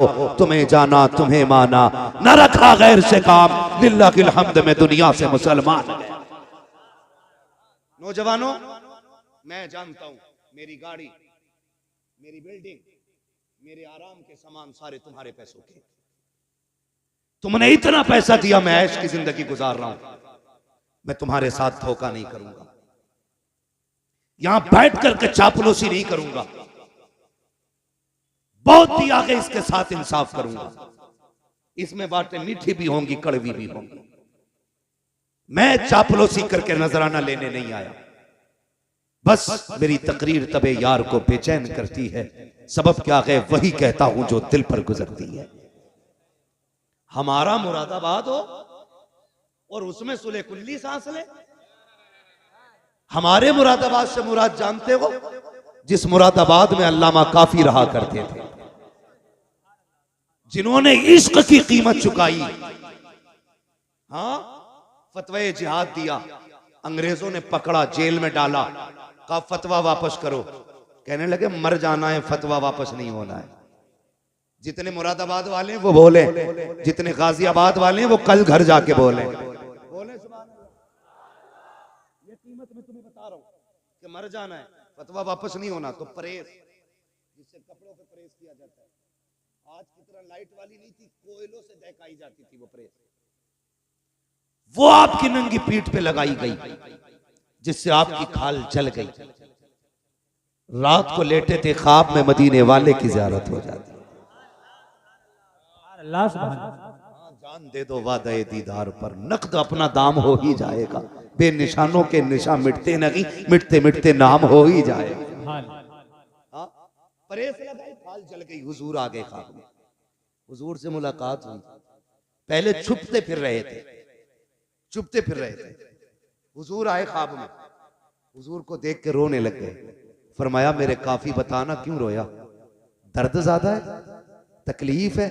हो, तुम्हें जाना तुम्हें माना, न रखा गैर से काम, लिल्लाहिल हम्द में दुनिया से मुसलमान। नौजवानों, मैं जानता हूं मेरी गाड़ी, मेरी बिल्डिंग, मेरे आराम के सामान सारे तुम्हारे पैसों के। तुमने इतना पैसा दिया, मैं ऐश की जिंदगी गुजार रहा हूं, मैं तुम्हारे साथ धोखा नहीं करूंगा, यहां बैठ करके चापलूसी नहीं करूंगा, बहुत ही आगे इसके साथ इंसाफ करूंगा। इसमें बातें मीठी भी होंगी, कड़वी भी होंगी। मैं चापलूसी करके नजराना लेने नहीं आया, बस मेरी तकरीर तबे यार को बेचैन करती है, सबब क्या है वही कहता हूं जो दिल पर गुजरती है। हमारा मुरादाबाद हो और उसमें सुले कुल्ली सांस ले। हमारे मुरादाबाद से मुराद जानते हो, जिस मुरादाबाद में अल्लामा काफी रहा करते थे, जिन्होंने इश्क की कीमत चुकाई। हाँ, फतवे जिहाद दिया, अंग्रेजों ने पकड़ा, जेल में डाला, कहा फतवा वापस करो, कहने लगे मर जाना है, फतवा वापस नहीं होना है। जितने मुरादाबाद वाले हैं वो बोले, जितने गाजियाबाद वाले हैं वो कल घर जाके बोले सुभान अल्लाह। ये कीमत मैं तुम्हें बता रहा हूं कि मर जाना है, फतवा वापस नहीं होना। तो प्रेस, जिससे कपड़ों पे प्रेस किया जाता है, आज की तरह लाइट वाली नहीं थी, कोयलों से दहकाई जाती थी वो प्रेस, वो आपकी नंगी पीठ पे लगाई गई, जिससे आपकी खाल जल गई। रात को लेटे थे, ख्वाब में मदीने वाले की ज़ियारत हो जाती। जान दे दो वादे दीदार पर, नकद अपना दाम हो ही जाएगा, बेनिशानों के निशान मिटते नहीं, मिटते मिटते नाम हो ही जाएगा। प्रेस लगाई, खाल जल गई, हुजूर आ गए ख्वाब में, हुजूर से मुलाकात हुई। पहले छुपते फिर रहे थे, छुपते फिर रहे थे, हुजूर आए ख्वाब में, हुजूर को देख के रोने लग गए। फरमाया मेरे काफी बताना क्यों रोया, दर्द ज्यादा है, तकलीफ है?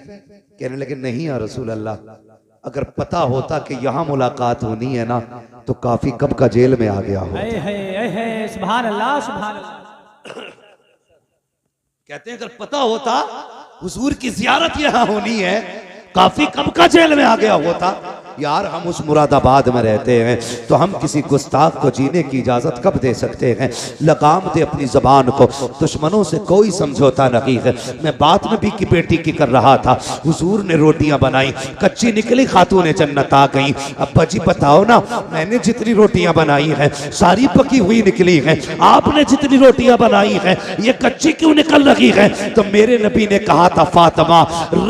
कहने लगे नहीं या रसूल अल्लाह, अगर पता होता कि यहाँ मुलाकात होनी है ना, तो काफी कब का जेल में आ गया हो। सुभान अल्लाह, सुभान अल्लाह। कहते हैं अगर पता होता हुजूर की जियारत यहाँ होनी है, काफी कब का जेल में आ गया होता। यार हम उस मुरादाबाद में रहते हैं, तो हम किसी गुस्ताख को जीने की इजाजत कब दे सकते हैं। लगाम दे अपनी जबान को, दुश्मनों से कोई समझौता नहीं है। मैं बात नबी की बेटी की कर रहा था, हुजूर ने रोटियां बनाई, कच्ची निकली, खातून जन्नत आ गई। अब्बा जी बताओ ना, मैंने जितनी रोटियां बनाई हैं सारी पकी हुई निकली हैं, आपने जितनी रोटियां बनाई हैं ये कच्ची क्यों निकल रही है? तो मेरे नबी ने कहा था फातिमा,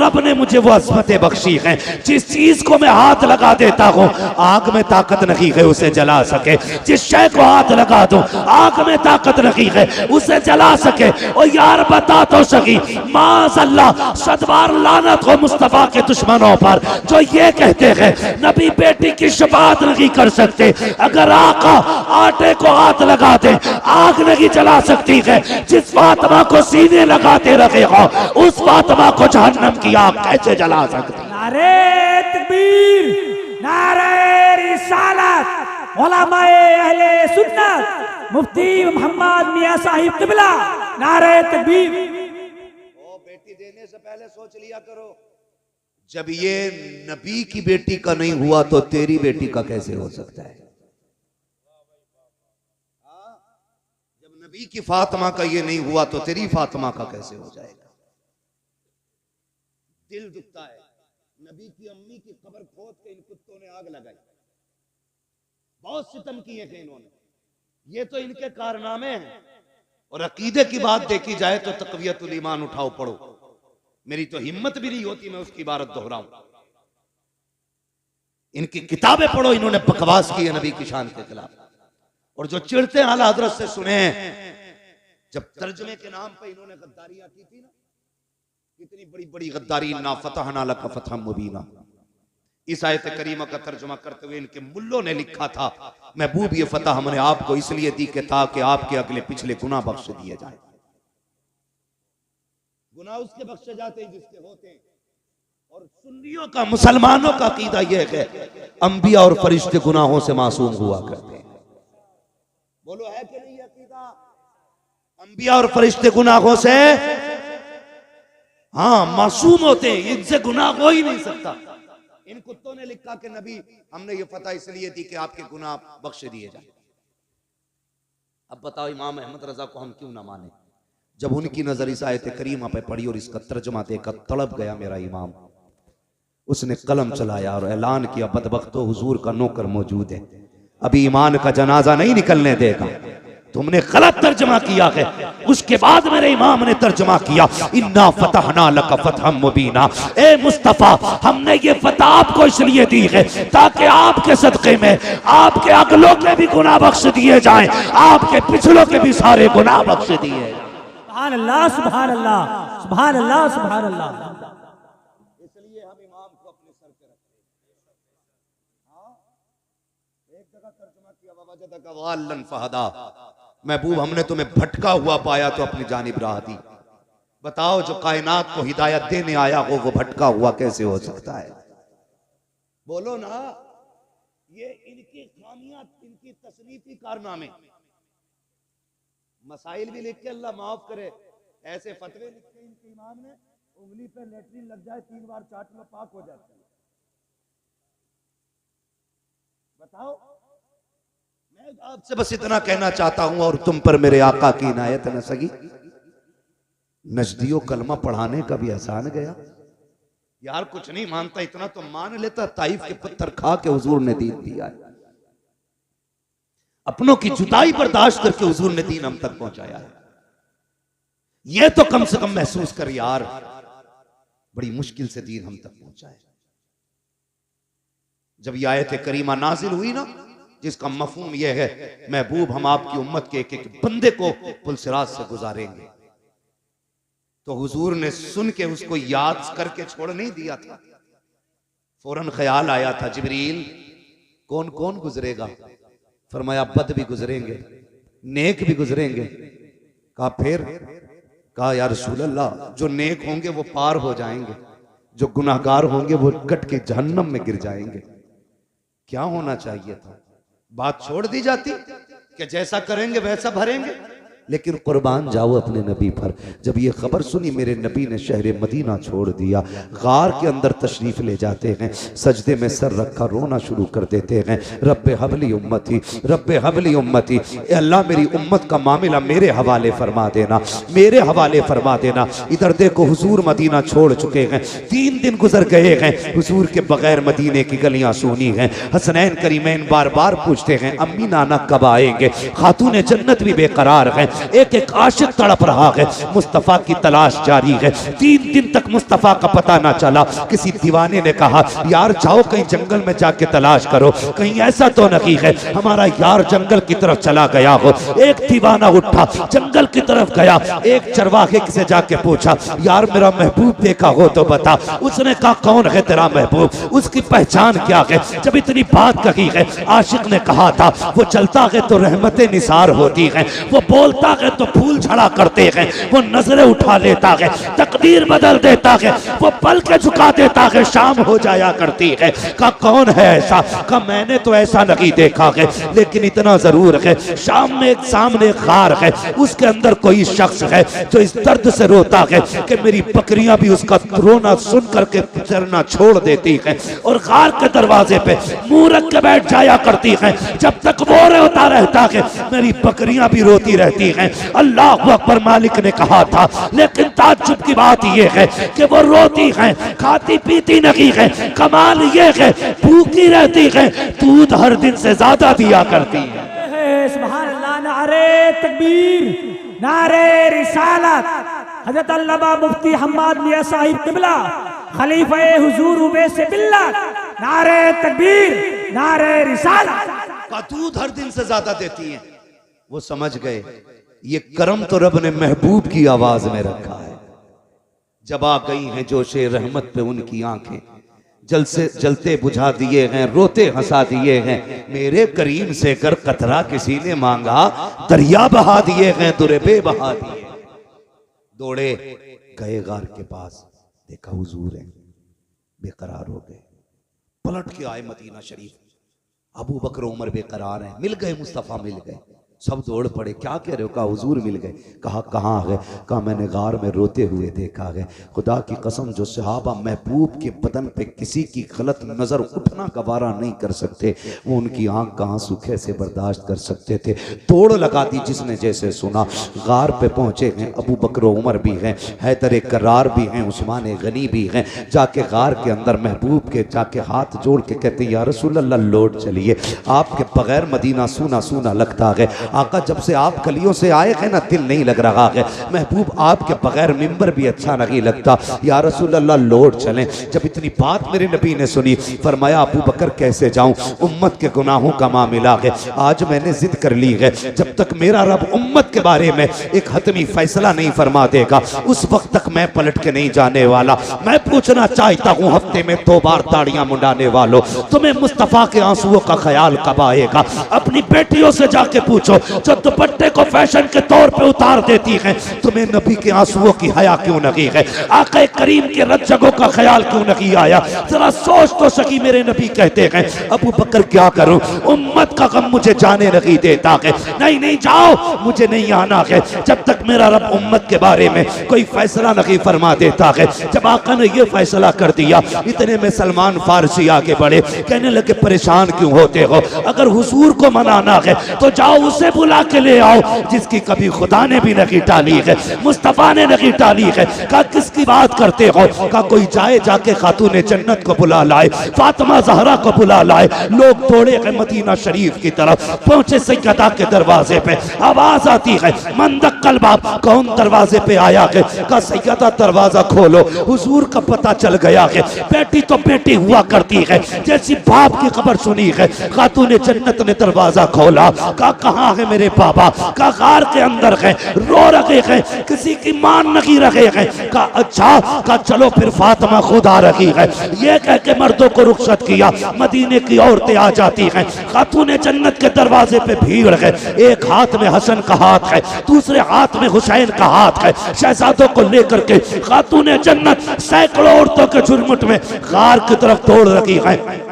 रब ने मुझे वो अज़मतें बख्शी हैं, जिस चीज को मैं हाथ लगा देता हूं आग में ताकत नहीं है उसे जला सके, जिस शय को हाथ लगा दूं आग में ताकत नहीं है उसे जला सके। और यार बता तो सही, माज़अल्लाह सदबार लानत हो मुस्तफा के दुश्मनों पर जो ये कहते हैं नबी बेटी की शफाअत नहीं कर सकते। अगर आका आटे को हाथ लगा दे आग नहीं जला सकती है, जिस फातिमा को सीने लगाते रखे हो उस फातिमा को जहन्नम की आग कैसे जला सकती? नारे तकबीर, नारे रिसालत, उलमाए अहले सुन्नत, मुफ्ती मोहम्मद मियां साहिब किबला, नारे तकबीर। ओ बेटी देने से पहले सोच लिया करो, जब ये नबी की बेटी का नहीं हुआ तो तेरी बेटी का कैसे हो सकता है? जब नबी की फातिमा का ये नहीं हुआ तो तेरी फातिमा का कैसे हो जाएगा? दिल दुखता है। नबी की अम्मी की कब्र खोद के इन कुत्तों ने आग लगाई, बहुत सितम किए थे इन्होंने, ये तो इनके कारनामे हैं। और अकीदे की बात देखी जाए तो तक़वियतुल ईमान उठाओ पढ़ो, मेरी तो हिम्मत भी नहीं होती मैं उसकी इबारत दोहराऊं। इनकी किताबें पढ़ो, इन्होंने बकवास की है नबी की शान के खिलाफ। और जो चिढ़ते हैं आला हज़रत से सुने, जब तर्जुमे के नाम पे इन्होंने गद्दारियां की थी ना, कितनी बड़ी बड़ी गद्दारी, ना फतहना लका फतहम मुबीना, इस आयत करीमा का तर्जुमा करते हुए इनके मुल्लों ने लिखा था, महबूब ये फतह हमने आपको इसलिए दी कि ताकि आपके अगले पिछले गुनाह बख्श दिए जाए। गुनाह उसके बख्शे जाते हैं जिसके होते हैं। और सुन्नियों का, मुसलमानों का अकीदा यह है अंबिया और फरिश्ते गुनाहों से मासूम हुआ करते हैं। बोलो है कि नहीं अकीदा? अंबिया और फरिश्ते गुनाहों से, हाँ मासूम होते हैं, इनसे गुनाह हो ही नहीं सकता। इन कुत्तों ने लिखा कि नबी हमने ये फतह इसलिए दी कि आपके गुनाह बख्श दिए जाए। अब बताओ इमाम अहमद रजा को हम क्यों ना माने? जब उनकी नजर इस आयत करीमा पे पड़ी और इसका तर्जुमा देखकर तड़प गया मेरा इमाम। उसने कलम चलाया और ऐलान किया, बदबख्तो हुजूर का नौकर मौजूद है, अभी ईमान का जनाजा नहीं निकलने देगा। तुमने गलत तर्जमा किया है। उसके बाद मेरे इमाम ने तर्जमा किया, इन्ना फतहना लका फतहम मुबीना। ए मुस्तफा, हमने ये फतह आपको इसलिए दी है ताकि आपके सदक़े में आपके अगलों के भी गुनाह बख्श दिए जाएं, आपके पिछलों के भी सारे गुनाह बख्श दिए जाएं। सुभान अल्लाह, सुभान अल्लाह, सुभान अल्लाह, सुभान अल्लाह। इसलिए हम इमाम को अपने सर पे रखते हैं। एक जगह तर्जुमा किया, ववजदका वाल्लन फहदा, महबूब हमने तुम्हें भटका हुआ पाया तो अपनी जानिब राह दी। बताओ जो कायनात को हिदायत देने आया हो वो भटका हुआ कैसे हो सकता है? बोलो ना। ये इनकी खामियां, इनकी तसनीफी कारनामे। मसाइल भी लिख के अल्लाह माफ करे, ऐसे फतवे लिखे इनके इमाम ने, उंगली पे लेटरिन लग जाए 3 बार चाट लो पाक हो जाता है। बताओ। मैं आपसे बस इतना कहना चाहता हूं और तुम पर मेरे आका की इनायत न सगी। नजदियो कलमा पढ़ाने का भी आसान गया। यार कुछ नहीं मानता, इतना तो मान लेता, ताइफ के पत्थर खा के हुजूर ने दीन दिया है। अपनों की जुदाई बर्दाश्त करके हुजूर ने दीन हम तक पहुंचाया है। यह तो कम से कम महसूस कर यार, बड़ी मुश्किल से दीन हम तक पहुंचा है। जब यह आयत करीमा नाजिल हुई ना, जिसका मफहूम यह है, महबूब हम आपकी उम्मत के एक एक बंदे को पुलसिरात से गुजारेंगे, तो हुजूर ने सुन के उसको याद करके छोड़ नहीं दिया था। फौरन ख्याल आया था, जिब्रील कौन कौन गुजरेगा? फरमाया बद भी गुजरेंगे, नेक भी गुजरेंगे। कहा फिर? कहा या रसूल अल्लाह, जो नेक होंगे वो पार हो जाएंगे, जो गुनाहगार होंगे वो कट के जहन्नम में गिर जाएंगे। क्या होना चाहिए था? बात छोड़ दी जाती कि जैसा करेंगे वैसा भरेंगे, लेकिन कुर्बान जाओ अपने नबी पर। जब ये खबर सुनी, मेरे नबी ने शहर मदीना छोड़ दिया, गार के अंदर तशरीफ ले जाते हैं, सजदे में सर रखा रोना शुरू कर देते हैं। रब्बे हबली उम्मती, रब्बे हबली उम्मती, अल्लाह मेरी उम्मत का मामला मेरे हवाले फरमा देना, मेरे हवाले फरमा देना। इधर देखो हुजूर मदीना छोड़ चुके हैं, 3 दिन गुजर गए हैं, हुजूर के बगैर मदीने की गलियां सूनी हैं। हसनैन करीमैन बार बार पूछते हैं अम्मी नाना कब आएंगे? खातून जन्नत भी बेकरार हैं, एक एक आशिक तड़प रहा है, मुस्तफा की तलाश जारी है। 3 दिन तक मुस्तफा का पता ना चला। किसी दीवाने ने कहा यार जाओ कहीं जंगल में जाके तलाश करो, कहीं ऐसा तो नहीं है हमारा यार जंगल की तरफ चला गया हो। एक दीवाना उठा, जंगल की तरफ गया, एक चरवाहे से जाके पूछा यार मेरा महबूब देखा हो तो बता। उसने कहा कौन है तेरा महबूब, उसकी पहचान क्या है? जब इतनी बात कही है, आशिक ने कहा था वो चलता है तो रहमतें निसार होती हैं, वो बोलता है तो फूल झड़ा करते हैं, वो नजरें उठा लेता है, तकदीर बदल देता है, वो पल के झुका देता है, शाम हो जाया करती है। कहा कौन है ऐसा? कहा मैंने तो ऐसा नहीं देखा है, लेकिन इतना जरूर है शाम में एक सामने खार है, उसके अंदर कोई शख्स है जो इस दर्द से रोता है कि मेरी बकरियां भी उसका रोना सुन करके चरना छोड़ देती हैं, और खार के दरवाजे पे मुंह रख के बैठ जाया करती हैं। जब तक वो रोता रहता है मेरी बकरियां भी रोती रहती हैं। अल्लाह अकबर मालिक ने कहा था, लेकिन ताज्जुब की बात यह है कि वो रोती हैं, खाती पीती नहीं है। कमाल ये है भूखी रहती है, दूध हर दिन से ज्यादा दिया करती है। सुभान अल्लाह, नारे तकबीर, नारे रिसालत। हजरत अल्लामा मुफ्ती हम्माद मियां साहिब किबला, खलीफा हुजूर उवैस बिल्ला, नारे तकबीर, नारे रिसालत। का दूध हर दिन से ज्यादा देती है। वो समझ गए ये करम तो रब ने महबूब की आवाज में रखा है। जब आ गई हैं जोशे रहमत पे उनकी आंखें, जल से जलते बुझा दिए हैं, रोते हंसा दिए हैं। मेरे करीम से कर कतरा किसी ने मांगा, दरिया बहा दिए हैं, दुरबे बहा दिए। दौड़े गए गार के पास, देखा हुजूर हैं, बेकरार हो गए। पलट के आए मदीना शरीफ, अबू बकर उमर बेकरार हैं, मिल गए मुस्तफा, मिल गए। सब दौड़ पड़े, क्या कह रहे हो? कहा हुजूर मिल गए। कहा कहाँ गए? कहा मैंने गार में रोते हुए देखा गए। खुदा की कसम जो सहाबा महबूब के बदन पे किसी की गलत नज़र उठना गवारा नहीं कर सकते, वो उनकी आंख का आंसू कैसे बर्दाश्त कर सकते थे। तोड़ लगा दी जिसने जैसे सुना। गार पे पहुंचे हैं, अबू बकर उमर भी हैं, हैदर करार भी हैं, उस्मान गनी भी हैं। जाके गार के अंदर महबूब के जाके हाथ जोड़ के कहते या रसूल अल्लाह लौट चलिए, आपके बगैर मदीना सूना सूना लगता है। आका जब से आप गलियों से आए हैं ना दिल नहीं लग रहा है। महबूब आपके बगैर मिंबर भी अच्छा नहीं लगता, या रसूल अल्लाह लौट चलें। जब इतनी बात मेरे नबी ने सुनी, फरमाया अबू बकर कैसे जाऊं, उम्मत के गुनाहों का मामला है। आज मैंने जिद कर ली है, जब तक मेरा रब उम्मत के बारे में एक हतमी फैसला नहीं फरमा देगा उस वक्त तक मैं पलट के नहीं जाने वाला। मैं पूछना चाहता हूँ हफ्ते में 2 बार ताड़ियां मुंडाने वालों, तुम्हें मुस्तफा के आंसुओं का ख्याल कब आएगा? अपनी बेटियों से जाके पूछो जो दुपट्टे को फैशन के तौर पे उतार देती हैं, तुम्हें नबी के आंसुओं की हया क्यों नहीं है? आका करीम के रज्जगों का ख्याल क्यों नहीं आया? जरा सोच तो सकी। मेरे नबी कहते हैं अबू बकर क्या करूं, उम्मत का गम मुझे जाने नहीं देता है। नहीं नहीं जाओ, मुझे नहीं आना है जब तक मेरा रब उम्मत के बारे में कोई फैसला नहीं फरमा देता है। जब आका ने यह फैसला कर दिया, इतने में सलमान फारसी आगे बढ़े, कहने लगे परेशान क्यों होते हो? अगर हुजूर को मनाना है तो जाओ उसे बुला के ले आओ जिसकी कभी खुदा ने भी नहीं टाली है, मुस्तफा ने नहीं टाली है। कहा किसकी बात करते हो? कहा कोई जाए जाके खातूने जन्नत को बुला लाए, फातिमा ज़हरा को बुला लाए। लोग दौड़े गए मदीना शरीफ की तरफ, पहुंचे सैयदा के दरवाजे पे। आवाज आती है मंदक्कल बाप, कौन दरवाजे पे आया है? कहा सैयदा दरवाजा खोलो। हुजूर का पता चल गया है, बेटी तो बेटी हुआ करती है, जैसी बाप की खबर सुनी है। खातूने जन्नत ने दरवाजा खोला। कहा कहाँ है मेरे बाबा? कहा गार के अंदर है, रो रहे हैं, किसी की मान नहीं रहे हैं। कहा अच्छा, कहा चलो फिर फातिमा खुद आ रही है। ये कह के मर्दों को रुखसत किया। मदीने की औरतें आ जाती हैं, खातूने जन्नत के दरवाजे पे भीड़ है। एक हाथ में हसन का हाथ है, दूसरे हाथ में हुसैन का हाथ है। शहजादों को लेकर के खातूने जन्नत सैकड़ों औरतों के झुरमुट में गार की तरफ दौड़ रही है।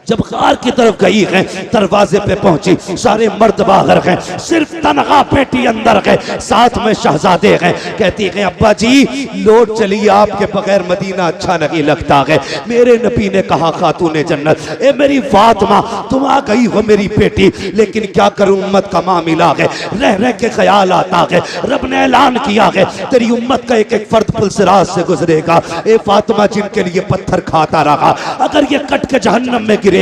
जब गार की तरफ गई है, दरवाजे पे पहुंची, सारे मर्द बाहर हैं, सिर्फ तनहा बेटी अंदर है, साथ में शहजादे हैं। कहती है अब्बा जी लौट चलिए, आपके बगैर मदीना अच्छा नहीं लगता है। मेरे नबी ने कहा खातूने जन्नत, ए मेरी फातिमा तुम आ गई हो मेरी बेटी, लेकिन क्या करूं उम्मत का मामला है, रह रह के ख्याल आता है। रब ने ऐलान किया है तेरी उम्मत का एक एक फर्द पुलसिराज से गुजरेगा। ए फातिमा जिनके लिए पत्थर खाता रहा, अगर ये कट के जहन्नम में गिरेंगे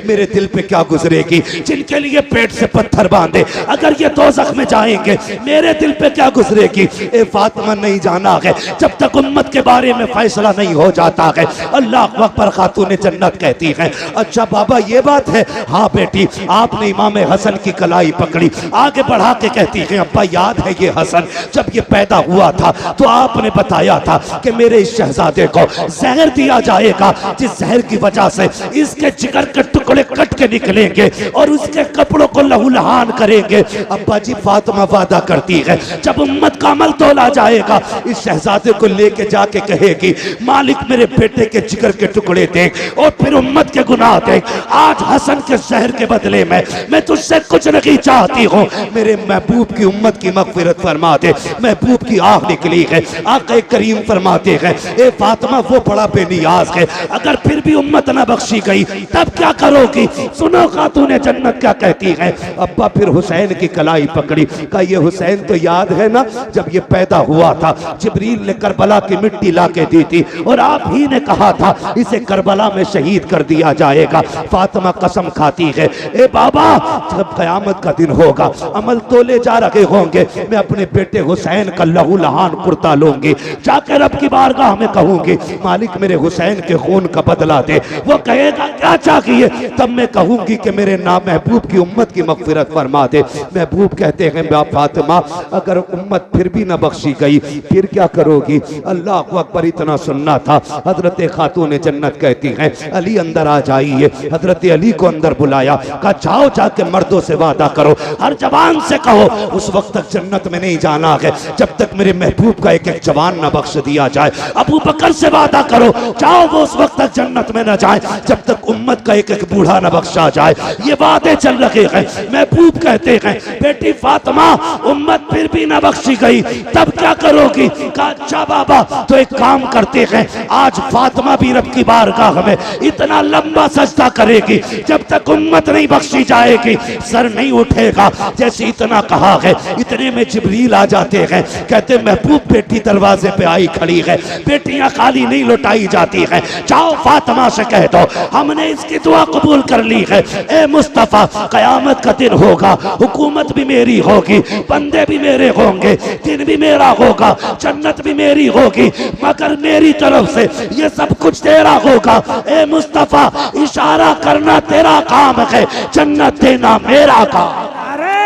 मेरे दिल पे क्या गुजरेगी? जिनके लिए पेट से पत्थर बांधे, अगर ये दोज़ख में जाएंगे मेरे दिल पे क्या गुजरेगी? ए फातिमा नहीं जाना है जब तक उम्मत के बारे में फैसला नहीं हो जाता है। अल्लाह अकबर। खातूने जन्नत कहती है अच्छा बाबा ये बात है? हाँ बेटी। आपने इमाम हसन की कलाई पकड़ी, आगे बढ़ा के कहती है अब्बा याद है ये हसन जब ये पैदा हुआ था तो आपने बताया था कि मेरे इस शहजादे को जहर दिया जाएगा, जिस जहर की वजह से इसके जिगर के टुकड़े कट के निकलेंगे और उसके कपड़ों को लहूलहान करेंगे। अब्बा जी फातिमा वादा करती है जब उम्मत का अमल तोला जाएगा इस शहजादे को लेके जाके कहेगी मालिक मेरे बेटे के जिगर के टुकड़े देख और फिर उम्मत के गुनाह देख। आज हसन के शहर के बदले में मैं तुझसे कुछ नहीं चाहती हूँ, मेरे महबूब की उम्मत की मगफिरत फरमा दे। महबूब की आह निकली है, आक़ा करीम फरमाते हैं ए फातिमा वो बड़ा बेनियाज है, अगर फिर भी उम्मत न बख्शी गई तब क्या करोगी? सुनो खातूने जन्नत क्या कहती है। अब्बा फिर हुसैन की कलाई पकड़ी, कहा ये हुसैन तो याद है ना जब ये पैदा हुआ था जिब्रील ने करबला की मिट्टी ला के दी थी और आप ही ने कहा था इसे करबला में शहीद कर दिया जाएगा। फातिमा कसम खाती है ए बाबा जब कयामत का दिन होगा अमल तोले जा रहे होंगे, मैं अपने बेटे हुसैन का लहू लहान कुर्ता लूंगी, जाकर रब की बारगाह में कहूंगी मालिक मेरे हुसैन के खून का बदला दे। वो कहेगा क्या चाहिए? तब मैं कहूंगी कि मेरे नाम महबूब की उम्मत की मगफिरत फरमा दे। महबूब कहते हैं फातिमा अगर उम्मत फिर भी न बख्शी गई फिर क्या करोगी? अल्लाह अकबर। इतना सुनना था। हजरत खातून जन्नत कहती हैं अली अंदर आ जाइए। हजरत अली को अंदर बुलाया, कहा जाओ जाके मर्दों से वादा करो, हर जवान से कहो उस वक्त तक जन्नत में नहीं जाना है जब तक मेरे महबूब का एक एक जवान न बख्श दिया जाए। अबू बकर से वादा करो जाओ वो उस वक्त तक जन्नत में न जाए जब तक उम्मत का एक एक बूढ़ा न बख्शा जाए। ये वादे चल रहे हैं। महबूब कहते हैं बेटी फातिमा उम्मत फिर भी न बख्शी गई, तब क्या करोगी? कहा अच्छा बाबा तो एक काम करते हैं, आज फातिमा भी रब की बारगाह में इतना लंबा सजदा करेगी जब तक उम्मत नहीं बख्शी जाएगी सर नहीं उठेगा। जैसे इतना कहा है इतने में जिब्रील आ जाते हैं, कहते महबूब बेटी दरवाजे पे आई खड़ी है, बेटियां खाली नहीं लौटाई जाती है, जाओ फातिमा से कह दो हमने इसकी दुआ कबूल कर ली है। ए मुस्तफा कयामत का दिन होगा, हुकूमत भी मेरी होगी, बंदे भी मेरे होंगे, दिन भी मेरा होगा, जन्नत भी मेरी होगी, मगर मेरी तरफ से ये सब कुछ तेरा होगा। ए मुस्तफा इशारा करना तेरा काम है, जन्नत देना मेरा काम। नारे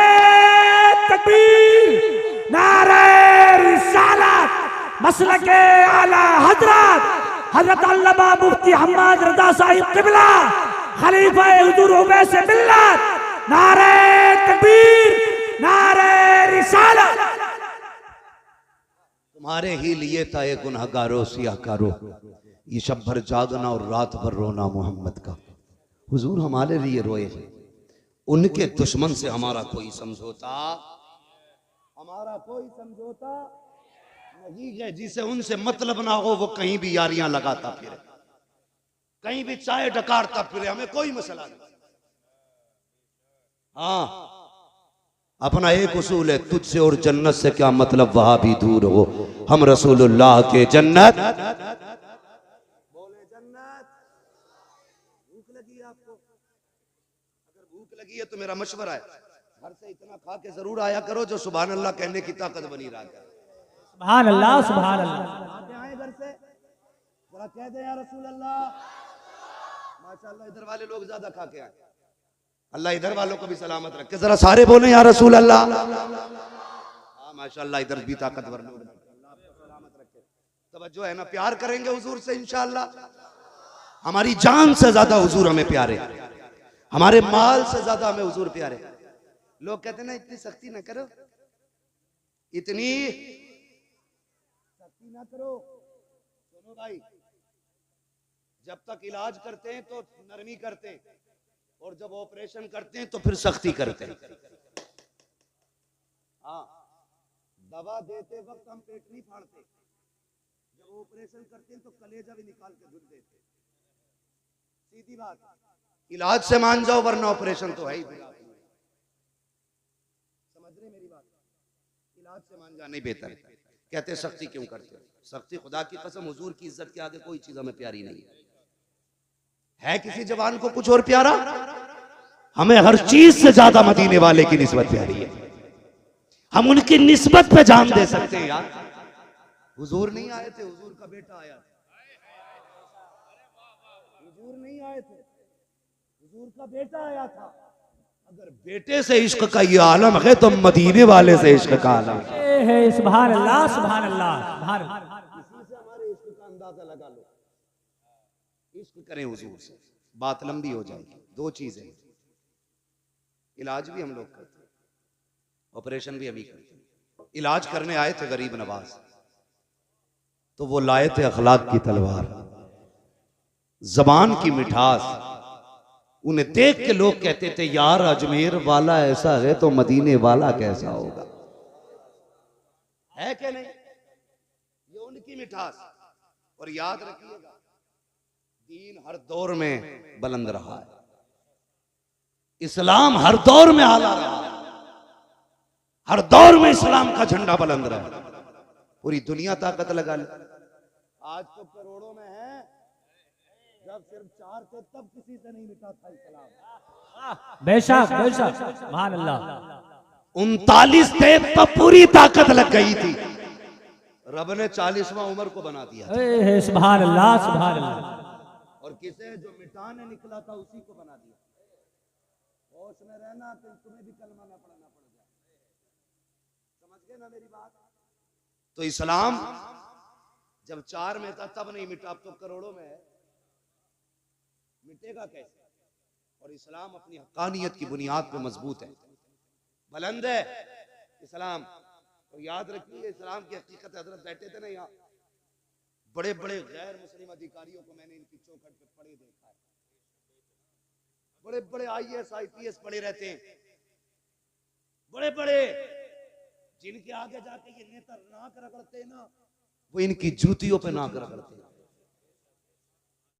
तकबीर, नारे रिसालत, मसलके आला हजरत हजरत अल्लामा मुफ्ती हम्माद रजा साहिब किबला खलीफा हुजूर उवैस मिल्लत, नारे तकबीर, नारे रिसालत। तुम्हारे ही लिए था ये गुनहगारो सियाकारो, ये शब भर जागना और रात भर रोना मोहम्मद का। हुजूर हमारे लिए रोए हैं, उनके दुश्मन से हमारा कोई समझौता, हमारा कोई समझौता नहीं है। जिसे उनसे मतलब ना हो वो कहीं भी यारियां लगाता फिरे, कहीं भी चाय डकारता फिरे, हमें कोई मसला नहीं। हाँ अपना एक उसूल है, तुझसे और जन्नत से क्या मतलब वहां भी दूर हो, हम रसूलुल्लाह के जन्नत। बोले जन्नत। भूख लगी है आपको? अगर भूख लगी है तो मेरा मशवरा है घर से इतना खा के जरूर आया करो जो सुभान अल्लाह कहने की ताकत बनी रहा है। सुभान अल्लाह, सुभान अल्लाह। आए घर से जरा कह दे या रसूल अल्लाह। माशाअल्लाह इधर वाले लोग ज्यादा खा के आए, अल्लाह इधर वालों को भी सलामत रखे, जरा सारे बोले या रसूल अल्लाह। हाँ माशाअल्लाह इधर भी ताकतवर लोग, अल्लाह आपको सलामत रखे। तवज्जो है ना, प्यार करेंगे हुजूर से इंशाअल्लाह। हमारी जान से ज्यादा हुजूर हमें प्यारे, हमारे माल से ज्यादा हमें हुजूर प्यारे। लोग कहते ना इतनी सख्ती ना करो, इतनी सख्ती ना करो। सुनो भाई, जब तक इलाज करते हैं तो नरमी करते हैं, और जब ऑपरेशन करते हैं तो फिर सख्ती करते हैं। हाँ दवा देते वक्त हम पेट नहीं फाड़ते, जब ऑपरेशन करते हैं तो कलेजा भी निकाल के धुल देते। सीधी बात, इलाज से मान जाओ वरना ऑपरेशन तो है ही। समझ रहे मेरी बात? इलाज से मान जाना ही बेहतर है। कहते सख्ती क्यों करते हो? सख्ती खुदा की कसम हुजूर की इज्जत के आगे कोई चीज हमें प्यारी नहीं है। किसी जवान को कुछ और प्यारा? हमें हर चीज से ज्यादा मदीने वाले की निस्बत प्यारी है। हम उनकी निस्बत पे जान दे सकते हैं यार। हुजूर नहीं आए थे, हुजूर का बेटा आया था। हुजूर नहीं आए थे, हुजूर का बेटा आया था। अगर बेटे से इश्क का ये आलम है तो मदीने वाले से इश्क का आलम है। सुभान अल्लाह, सुभान अल्लाह, सुभान अल्लाह। इसी से हमारे इश्क का अंदाजा लगा लो। इश्क करें हुजूर से, बात लंबी हो जाएगी। दो चीजें, इलाज भी हम लोग करते हैं, ऑपरेशन भी हम ही करते हैं। इलाज करने आए थे गरीब नवाज, तो वो लाए थे अखलाक की तलवार, जबान की मिठास। उन्हें देख के लोग कहते थे यार अजमेर वाला ऐसा है तो मदीने वाला कैसा होगा। है क्या नहीं? ये उनकी मिठास। और याद रखिएगा दीन हर दौर में बुलंद रहा है, इस्लाम हर दौर में आला रहा है, हर दौर में इस्लाम का झंडा बुलंद रहा है। पूरी दुनिया ताकत लगा ले, आज तो करोड़ों में है, जब सिर्फ 4 थे तब किसी से नहीं मिटा था इस्लाम। बेशक बेशक, सुभान अल्लाह। 39 थे तो पूरी ताकत लग गई थी, रब ने 40वां उम्र को बना दिया। सुभान अल्लाह, सुभान अल्लाह। और किसे जो मिटाने निकला था उसी को बना दिया। होश में रहना तो तुम्हें भी कलमा ना पढ़ना पड़ जाए। समझ गए ना मेरी बात? तो इस्लाम जब 4 में था तब नहीं मिटा, अब तो करोड़ों में है, मिटेगा कैसे? और इस्लाम अपनी हक्कानियत की बुनियाद पे मजबूत है, बुलंद है इस्लाम। और याद रखिए इस्लाम की हकीकत, हजरत बैठे थे ना यहाँ, बड़े बड़े गैर मुस्लिम अधिकारियों को मैंने इनकी चौखट पे पड़े देखा है। बड़े बड़े IAS IPS पढ़े रहते हैं, बड़े बड़े, जिनके आगे जाके ये नेता नाक रगड़ते हैं ना, वो इनकी जूतियों पे नाक रगड़ते हैं।